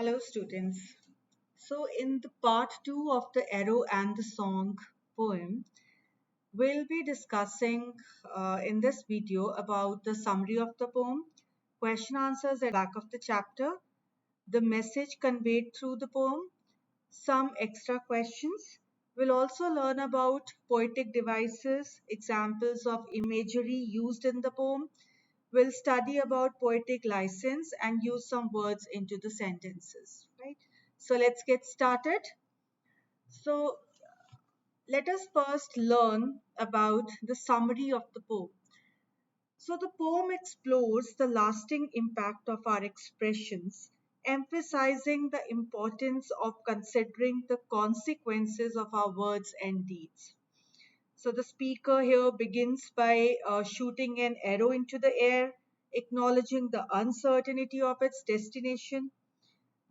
Hello, students. So, in the part two of the Arrow and the Song poem, we'll be discussing in this video about the summary of the poem, question answers at the back of the chapter, the message conveyed through the poem, some extra questions. We'll also learn about poetic devices, examples of imagery used in the poem. We'll study about poetic license and use some words into the sentences, right? So let's get started. So let us first learn about the summary of the poem. So the poem explores the lasting impact of our expressions, emphasizing the importance of considering the consequences of our words and deeds. So the speaker here begins by shooting an arrow into the air, acknowledging the uncertainty of its destination.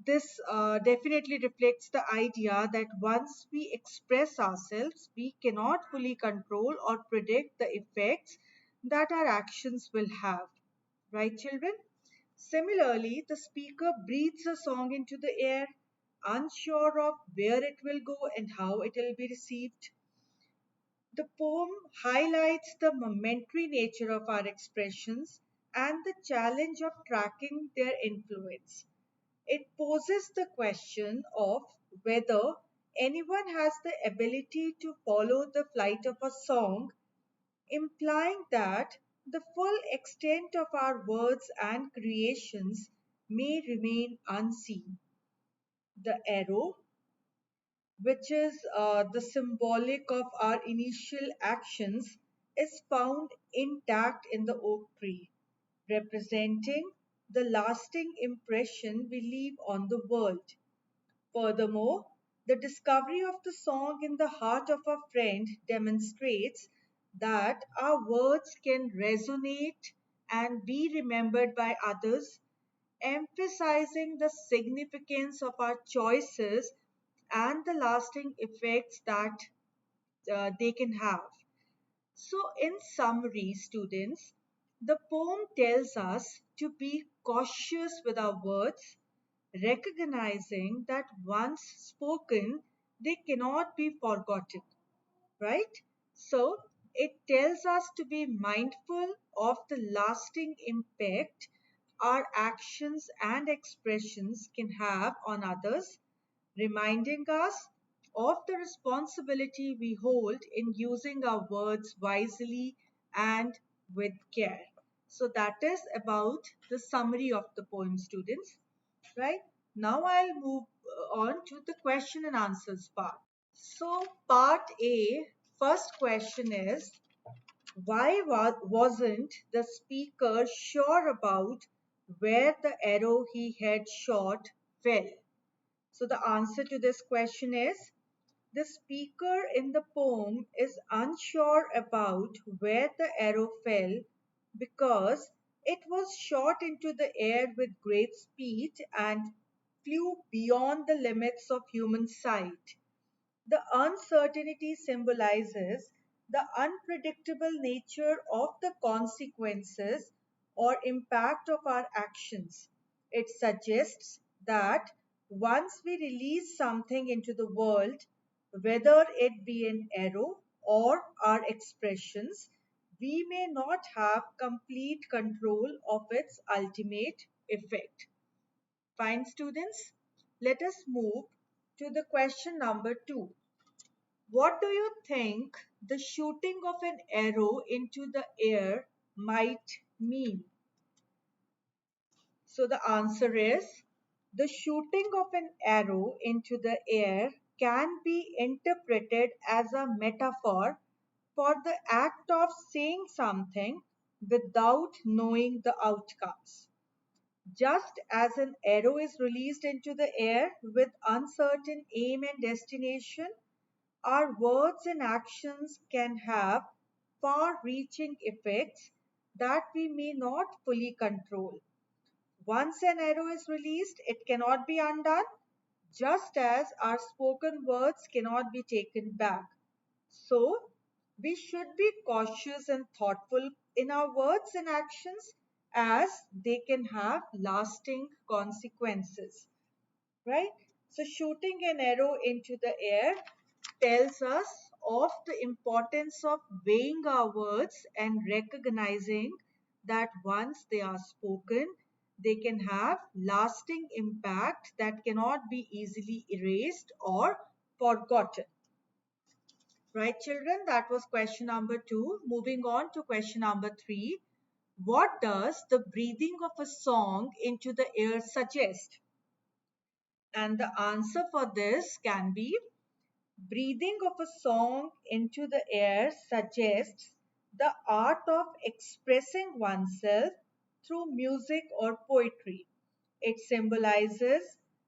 This definitely reflects the idea that once we express ourselves, we cannot fully control or predict the effects that our actions will have. Right, children? Similarly, the speaker breathes a song into the air, unsure of where it will go and how it will be received. The poem highlights the momentary nature of our expressions and the challenge of tracking their influence. It poses the question of whether anyone has the ability to follow the flight of a song, implying that the full extent of our words and creations may remain unseen. The arrow, which is the symbolic of our initial actions, is found intact in the oak tree, representing the lasting impression we leave on the world. Furthermore, the discovery of the song in the heart of a friend demonstrates that our words can resonate and be remembered by others, emphasizing the significance of our choices and the lasting effects that they can have. So, in summary, students, the poem tells us to be cautious with our words, recognizing that once spoken, they cannot be forgotten, right? So, it tells us to be mindful of the lasting impact our actions and expressions can have on others, reminding us of the responsibility we hold in using our words wisely and with care. So, that is about the summary of the poem, students, right? Now, I'll move on to the question and answers part. So, part A, first question is, why wasn't the speaker sure about where the arrow he had shot fell? So the answer to this question is, the speaker in the poem is unsure about where the arrow fell because it was shot into the air with great speed and flew beyond the limits of human sight. The uncertainty symbolizes the unpredictable nature of the consequences or impact of our actions. It suggests that once we release something into the world, whether it be an arrow or our expressions, we may not have complete control of its ultimate effect. Fine, students? Let us move to the question number two. What do you think the shooting of an arrow into the air might mean? So the answer is, the shooting of an arrow into the air can be interpreted as a metaphor for the act of saying something without knowing the outcomes. Just as an arrow is released into the air with uncertain aim and destination, our words and actions can have far reaching effects that we may not fully control. Once an arrow is released, it cannot be undone, just as our spoken words cannot be taken back. So, we should be cautious and thoughtful in our words and actions as they can have lasting consequences. right? So shooting an arrow into the air tells us of the importance of weighing our words and recognizing that once they are spoken, they can have lasting impact that cannot be easily erased or forgotten. Right, children? That was question number 2. Moving on to question number 3. What does the breathing of a song into the air suggest? And the answer for this can be breathing of a song into the air suggests the art of expressing oneself through music or poetry. It symbolizes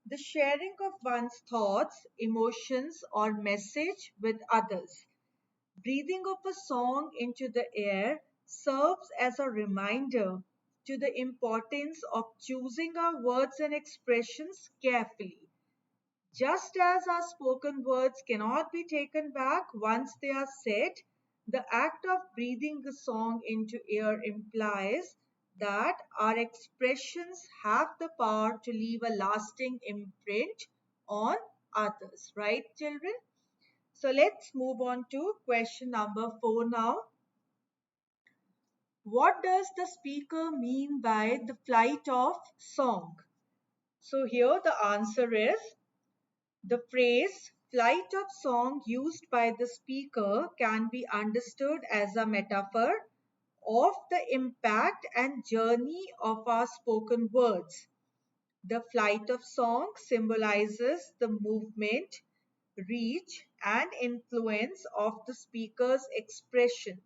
the sharing of one's thoughts, emotions, or message with others. Breathing of a song into the air serves as a reminder to the importance of choosing our words and expressions carefully. Just as our spoken words cannot be taken back once they are said, the act of breathing the song into air implies that our expressions have the power to leave a lasting imprint on others. Right, children? So let's move on to question number 4 now. What does the speaker mean by the flight of song? So here the answer is the phrase flight of song used by the speaker can be understood as a metaphor of the impact and journey of our spoken words. The flight of song symbolizes the movement, reach, and influence of the speaker's expression.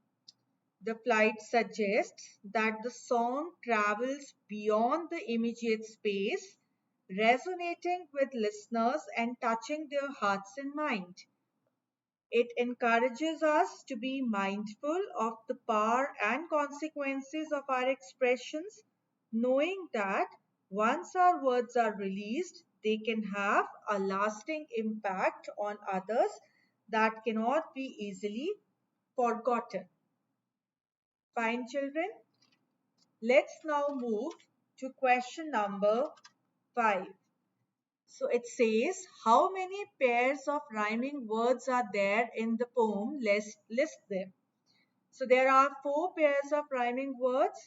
The flight suggests that the song travels beyond the immediate space, resonating with listeners and touching their hearts and mind. It encourages us to be mindful of the power and consequences of our expressions, knowing that once our words are released, they can have a lasting impact on others that cannot be easily forgotten. Fine, children. Let's now move to question number 5. So it says, how many pairs of rhyming words are there in the poem? Let's list them. So there are 4 pairs of rhyming words.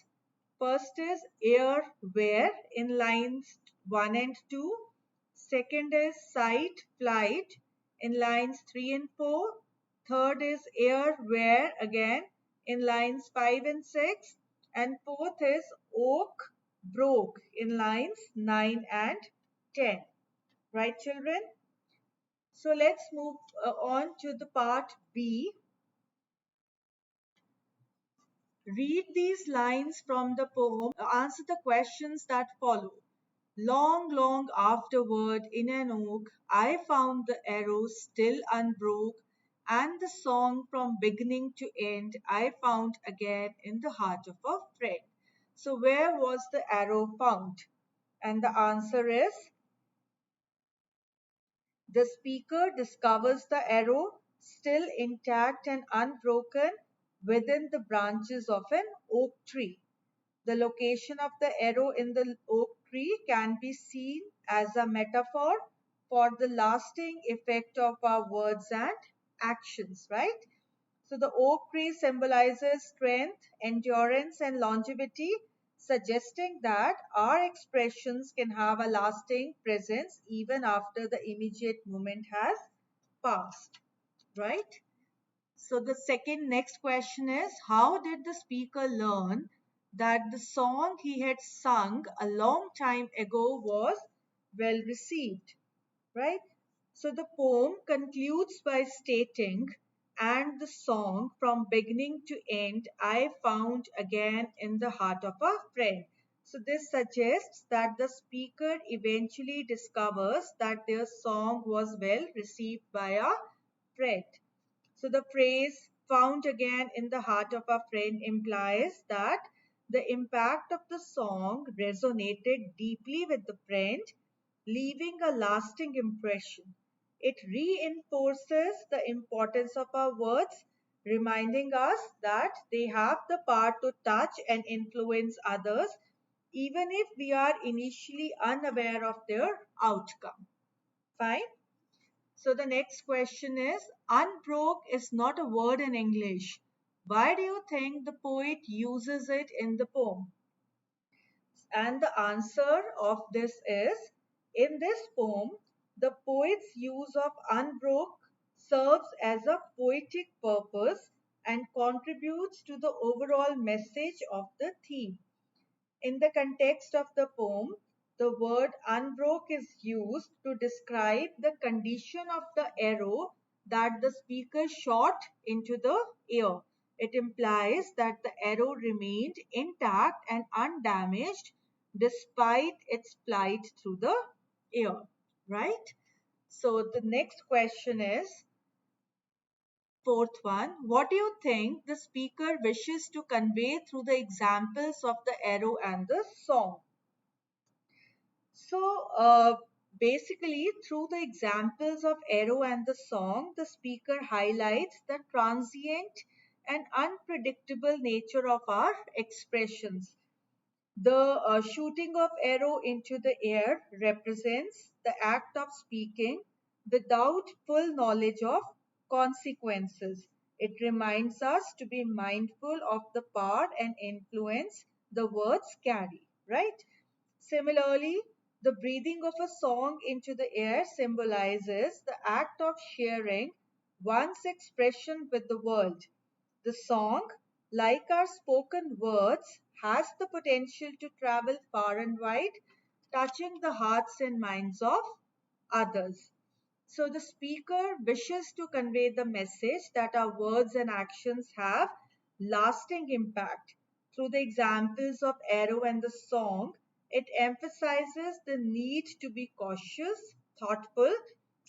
First is air, where in lines 1 and 2. Second is sight, flight in lines 3 and 4. Third is air, where again in lines 5 and 6. And fourth is oak, broke in lines 9 and 10. Right, children? So let's move on to the part B. Read these lines from the poem. Answer the questions that follow. Long, long afterward, in an oak, I found the arrow still unbroke, and the song from beginning to end I found again in the heart of a friend. So, where was the arrow found? And the answer is the speaker discovers the arrow still intact and unbroken within the branches of an oak tree. The location of the arrow in the oak tree can be seen as a metaphor for the lasting effect of our words and actions, right? So the oak tree symbolizes strength, endurance, and longevity, suggesting that our expressions can have a lasting presence even after the immediate moment has passed, right? So the second next question is, how did the speaker learn that the song he had sung a long time ago was well received? Right? So the poem concludes by stating, and the song from beginning to end I found again in the heart of a friend. So this suggests that the speaker eventually discovers that their song was well received by a friend. So the phrase found again in the heart of a friend implies that the impact of the song resonated deeply with the friend, leaving a lasting impression. It reinforces the importance of our words, reminding us that they have the power to touch and influence others, even if we are initially unaware of their outcome. Fine. So the next question is, unbroke is not a word in English. Why do you think the poet uses it in the poem? And the answer of this is, in this poem, the poet's use of unbroke serves as a poetic purpose and contributes to the overall message of the theme. In the context of the poem, the word unbroke is used to describe the condition of the arrow that the speaker shot into the air. It implies that the arrow remained intact and undamaged despite its flight through the air, right? So the next question is, fourth one, what do you think the speaker wishes to convey through the examples of the arrow and the song? So, basically, through the examples of arrow and the song, the speaker highlights the transient and unpredictable nature of our expressions. The shooting of arrow into the air represents the act of speaking without full knowledge of consequences. It reminds us to be mindful of the power and influence the words carry, right? Similarly, the breathing of a song into the air symbolizes the act of sharing one's expression with the world. The song, like our spoken words, has the potential to travel far and wide, touching the hearts and minds of others. So the speaker wishes to convey the message that our words and actions have lasting impact. Through the examples of arrow and the song, it emphasizes the need to be cautious, thoughtful,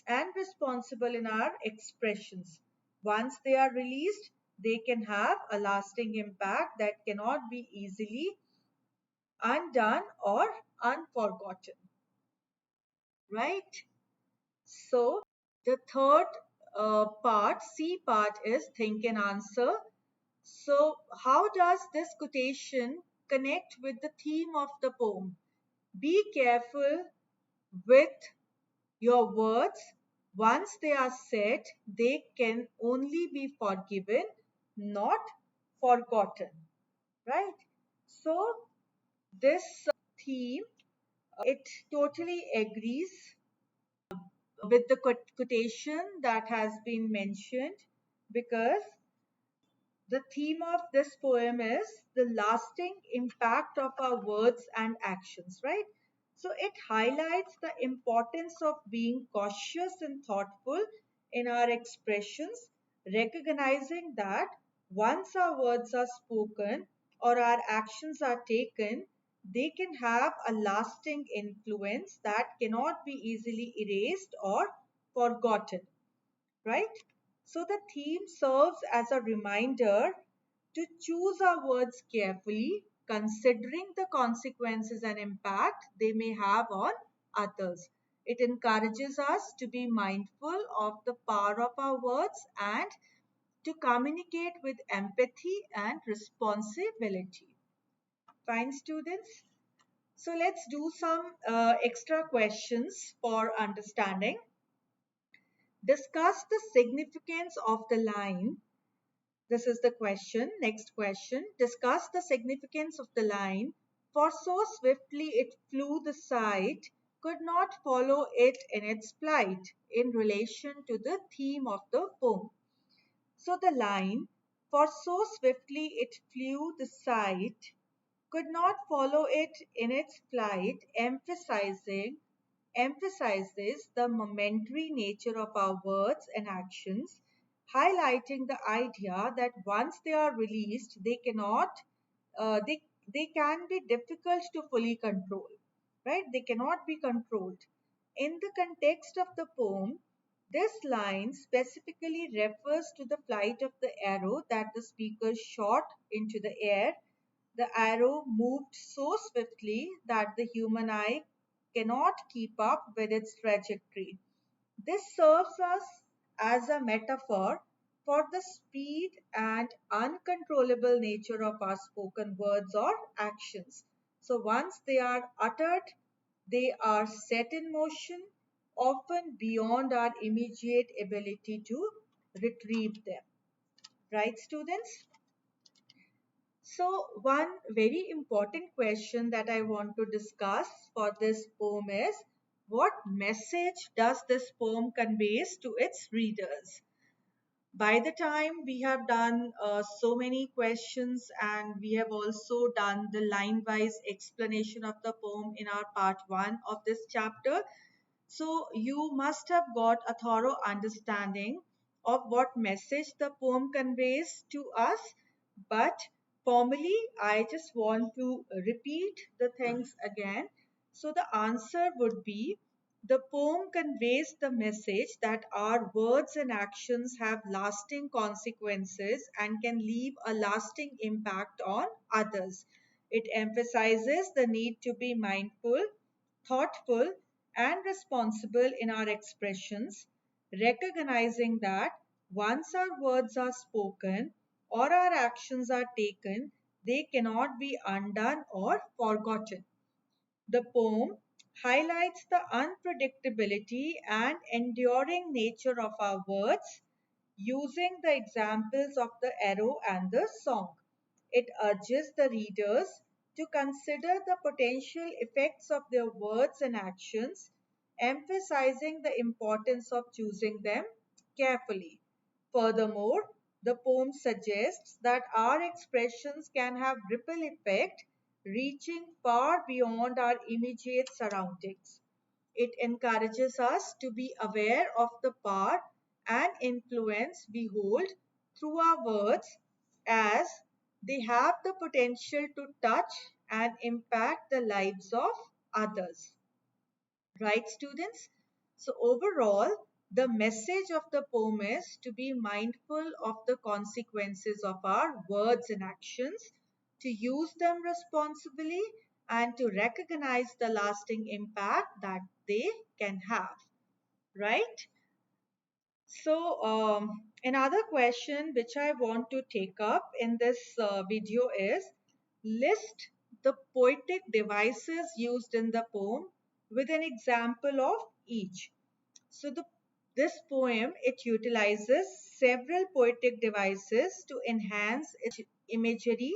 and responsible in our expressions. Once they are released, they can have a lasting impact that cannot be easily undone or unforgotten. Right? So, the third part, C part, is think and answer. So, how does this quotation connect with the theme of the poem? Be careful with your words. Once they are said, they can only be forgiven, not forgotten. Right? So, this theme, it totally agrees with the quotation that has been mentioned, because the theme of this poem is the lasting impact of our words and actions, right? So it highlights the importance of being cautious and thoughtful in our expressions, recognizing that once our words are spoken or our actions are taken, they can have a lasting influence that cannot be easily erased or forgotten, right? So the theme serves as a reminder to choose our words carefully, considering the consequences and impact they may have on others. It encourages us to be mindful of the power of our words and to communicate with empathy and responsibility. Fine, students? So let's do some extra questions for understanding. Discuss the significance of the line. This is the question. Next question. Discuss the significance of the line. For so swiftly it flew the sight, could not follow it in its flight, in relation to the theme of the poem. So the line, for so swiftly it flew the sight, could not follow it in its flight, emphasizes the momentary nature of our words and actions, highlighting the idea that once they are released, they cannot, they can be difficult to fully control, right? They cannot be controlled. In the context of the poem, this line specifically refers to the flight of the arrow that the speaker shot into the air. The arrow moved so swiftly that the human eye cannot keep up with its trajectory. This serves us as a metaphor for the speed and uncontrollable nature of our spoken words or actions. So once they are uttered, they are set in motion, often beyond our immediate ability to retrieve them. Right, students? So, one very important question that I want to discuss for this poem is, what message does this poem conveys to its readers? By the time we have done so many questions, and we have also done the line-wise explanation of the poem in our part 1 of this chapter, so you must have got a thorough understanding of what message the poem conveys to us. But formally, I just want to repeat the things again. So the answer would be, the poem conveys the message that our words and actions have lasting consequences and can leave a lasting impact on others. It emphasizes the need to be mindful, thoughtful, and responsible in our expressions, recognizing that once our words are spoken or our actions are taken, they cannot be undone or forgotten. The poem highlights the unpredictability and enduring nature of our words, using the examples of the arrow and the song. It urges the readers to consider the potential effects of their words and actions, emphasizing the importance of choosing them carefully. Furthermore, the poem suggests that our expressions can have ripple effect reaching far beyond our immediate surroundings. It encourages us to be aware of the power and influence we hold through our words, as they have the potential to touch and impact the lives of others. Right, students? So, overall, the message of the poem is to be mindful of the consequences of our words and actions, to use them responsibly, and to recognize the lasting impact that they can have. Right? So, another question which I want to take up in this video is, list the poetic devices used in the poem with an example of each. So, this poem, it utilizes several poetic devices to enhance its imagery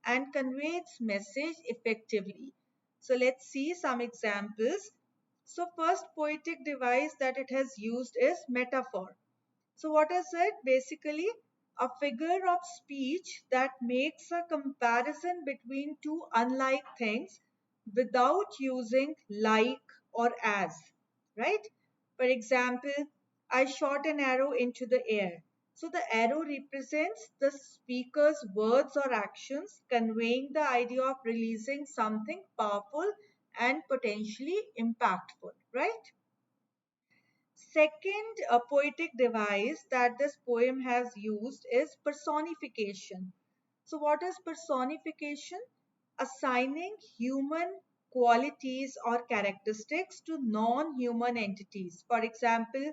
and convey its message effectively. So, let's see some examples. So, first poetic device that it has used is metaphor. So what is it? Basically, a figure of speech that makes a comparison between two unlike things without using like or as, right? For example, I shot an arrow into the air. So the arrow represents the speaker's words or actions, conveying the idea of releasing something powerful and potentially impactful, right? Second, a poetic device that this poem has used is personification. So, what is personification? Assigning human qualities or characteristics to non human entities. For example,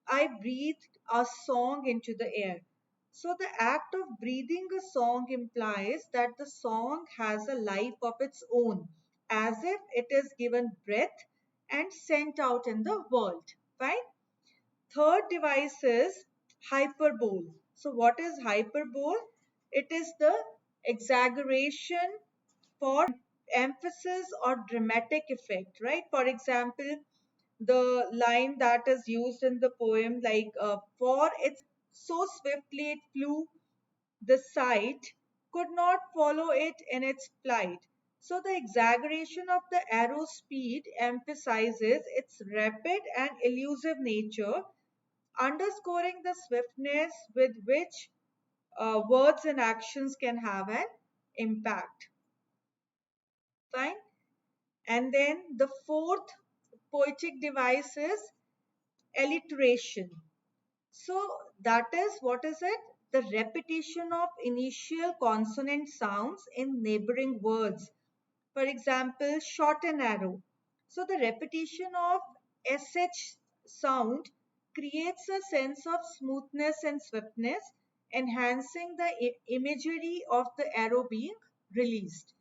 I breathed a song into the air. So, the act of breathing a song implies that the song has a life of its own, as if it is given breath and sent out in the world. Right? Third device is hyperbole. So what is hyperbole? It is the exaggeration for emphasis or dramatic effect, right? For example, the line that is used in the poem, like, for it so swiftly it flew, the sight could not follow it in its flight. So the exaggeration of the arrow's speed emphasizes its rapid and elusive nature, underscoring the swiftness with which words and actions can have an impact. Fine. And then the fourth poetic device is alliteration. So that is, what is it? The repetition of initial consonant sounds in neighboring words. For example, shot and arrow. So the repetition of SH sound creates a sense of smoothness and swiftness, enhancing the imagery of the arrow being released.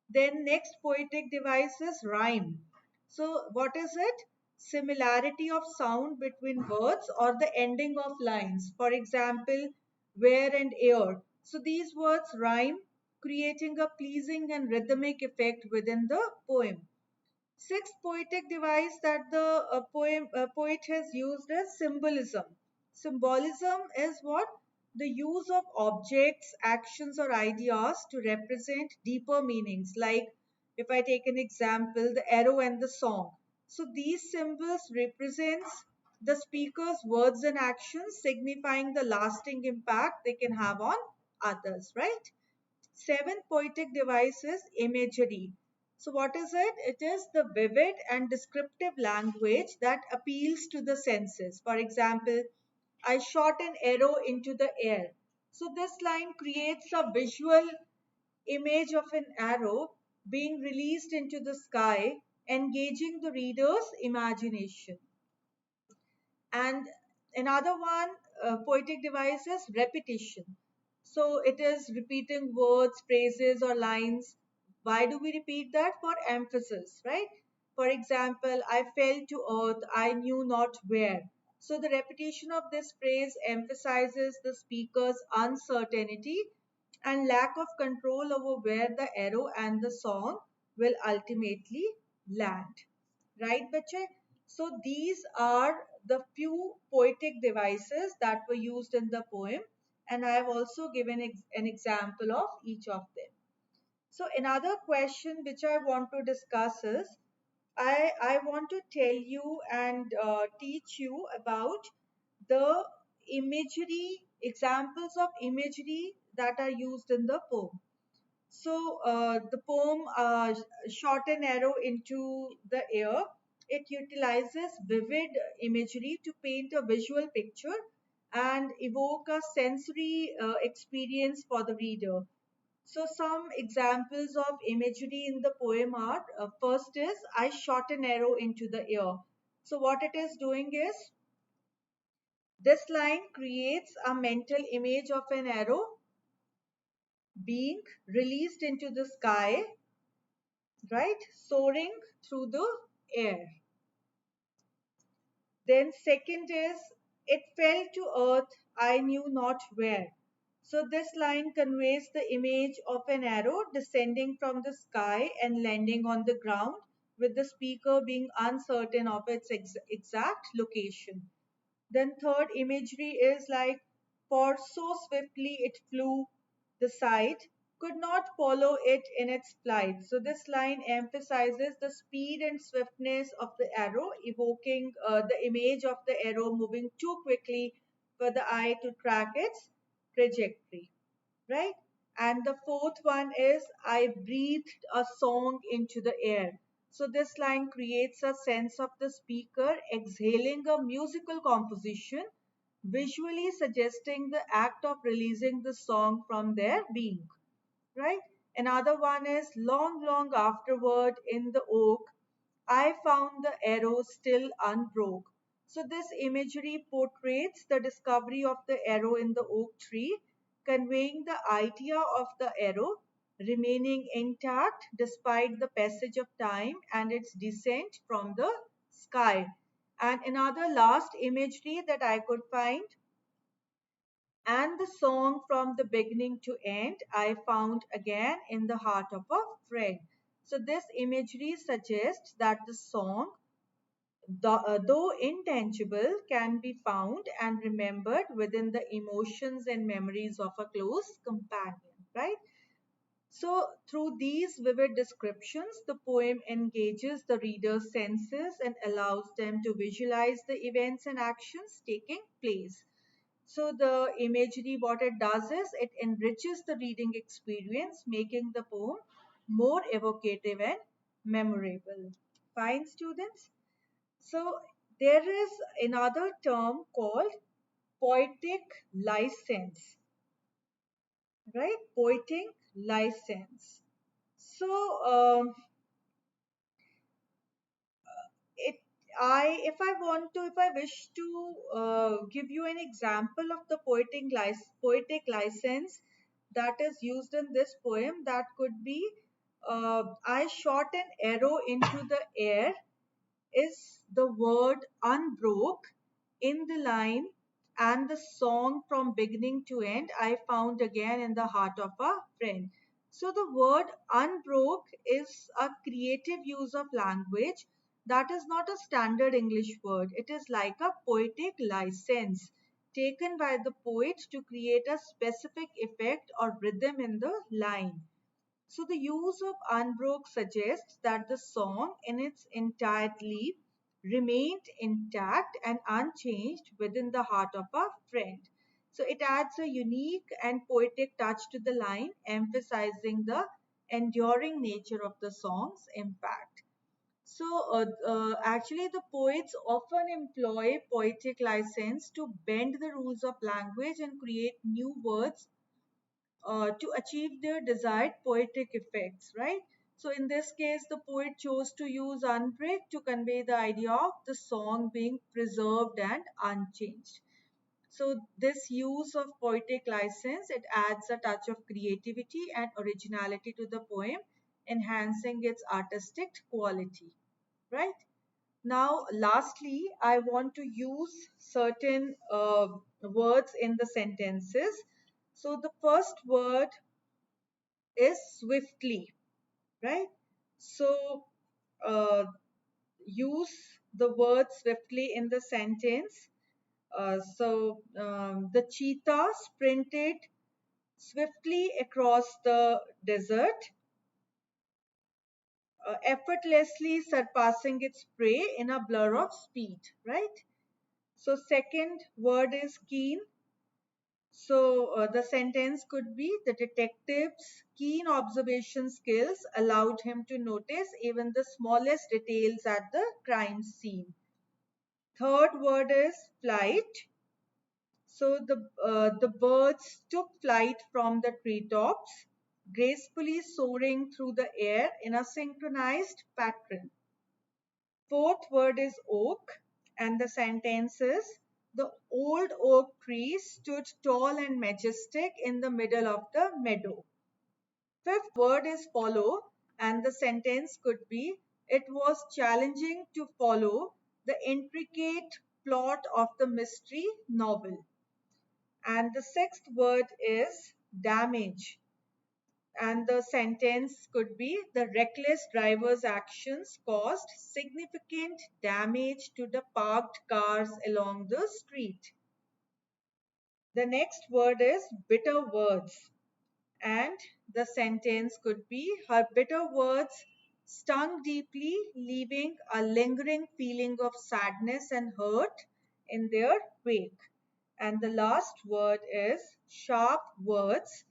Then next poetic device is rhyme. So what is it? similarity of sound between words or the ending of lines. For example, where and air. So these words rhyme, creating a pleasing and rhythmic effect within the poem. Sixth poetic device that the poet has used is symbolism. Symbolism is what? The use of objects, actions, or ideas to represent deeper meanings. Like if I take an example, the arrow and the song. So these symbols represents the speaker's words and actions, signifying the lasting impact they can have on others, right? Seventh poetic device is imagery. So, what is it? It is the vivid and descriptive language that appeals to the senses. For example, I shot an arrow into the air. So, this line creates a visual image of an arrow being released into the sky, engaging the reader's imagination. And another one, poetic device is repetition. So it is repeating words, phrases, or lines. Why do we repeat that? For emphasis, right? For example, I fell to earth, I knew not where. So the repetition of this phrase emphasizes the speaker's uncertainty and lack of control over where the arrow and the song will ultimately land. Right, bache? So these are the few poetic devices that were used in the poem, and I have also given an example of each of them. So another question which I want to discuss is I want to tell you and teach you about the imagery, examples of imagery that are used in the poem. So the poem Shot an Arrow into the Air, it utilizes vivid imagery to paint a visual picture and evoke a sensory experience for the reader. So some examples of imagery in the poem are, first is I shot an arrow into the air. So what it is doing is this line creates a mental image of an arrow being released into the sky, right, soaring through the air. Then second is it fell to earth, I knew not where. So this line conveys the image of an arrow descending from the sky and landing on the ground, with the speaker being uncertain of its exact location. Then third imagery is like, for so swiftly it flew, the sight could not follow it in its flight. So this line emphasizes the speed and swiftness of the arrow, evoking the image of the arrow moving too quickly for the eye to track its trajectory, right? And the fourth one is, I breathed a song into the air. So this line creates a sense of the speaker exhaling a musical composition, visually suggesting the act of releasing the song from their being, right? Another one is, long, long afterward in the oak, I found the arrow still unbroke. So this imagery portrays the discovery of the arrow in the oak tree, conveying the idea of the arrow remaining intact despite the passage of time and its descent from the sky. And another last imagery that I could find, and the song from the beginning to end I found again in the heart of a friend. So this imagery suggests that the song, though intangible, can be found and remembered within the emotions and memories of a close companion, right? So, through these vivid descriptions, the poem engages the reader's senses and allows them to visualize the events and actions taking place. So, the imagery, what it does is it enriches the reading experience, making the poem more evocative and memorable. Fine, students? So there is another term called poetic license, right? Poetic license. So it if I want to, if I wish to give you an example of the poetic license that is used in this poem, that could be I shot an arrow into the air. is the word unbroke in the line and the song from beginning to end I found again in the heart of a friend. So the word unbroke is a creative use of language that is not a standard English word. It is like a poetic license taken by the poet to create a specific effect or rhythm in the line. So the use of unbroke suggests that the song in its entirety remained intact and unchanged within the heart of a friend. So it adds a unique and poetic touch to the line, emphasizing the enduring nature of the song's impact. So, actually, the poets often employ poetic license to bend the rules of language and create new words to achieve their desired poetic effects, right? So, in this case, the poet chose to use unbreak to convey the idea of the song being preserved and unchanged. So, this use of poetic license, it adds a touch of creativity and originality to the poem, enhancing its artistic quality, right? Now, lastly, I want to use certain words in the sentences. So, the first word is swiftly, right? So, uh, use the word swiftly in the sentence. The cheetah sprinted swiftly across the desert, effortlessly surpassing its prey in a blur of speed, right? So, second word is keen. So, the sentence could be the detective's keen observation skills allowed him to notice even the smallest details at the crime scene. Third word is flight. So, the birds took flight from the treetops, gracefully soaring through the air in a synchronized pattern. Fourth word is oak, and the sentence is the old oak tree stood tall and majestic in the middle of the meadow. Fifth word is follow, and the sentence could be it was challenging to follow the intricate plot of the mystery novel. And the sixth word is damage, and the sentence could be the reckless driver's actions caused significant damage to the parked cars along the street. The next word is bitter words, and the sentence could be her bitter words stung deeply, leaving a lingering feeling of sadness and hurt in their wake. And the last word is sharp words.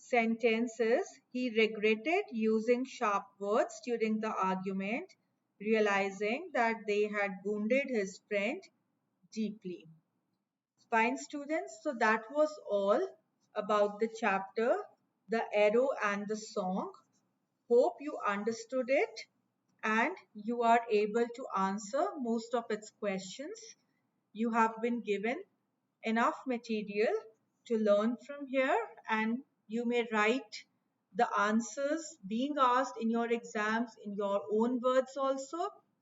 Sentences he regretted using sharp words during the argument, realizing that they had wounded his friend deeply. Fine, students, so that was all about the chapter, The Arrow and the Song. Hope you understood it and you are able to answer most of its questions. You have been given enough material to learn from here, and you may write the answers being asked in your exams in your own words also.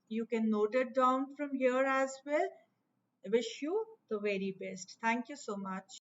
You can note it down from here as well. I wish you the very best. Thank you so much.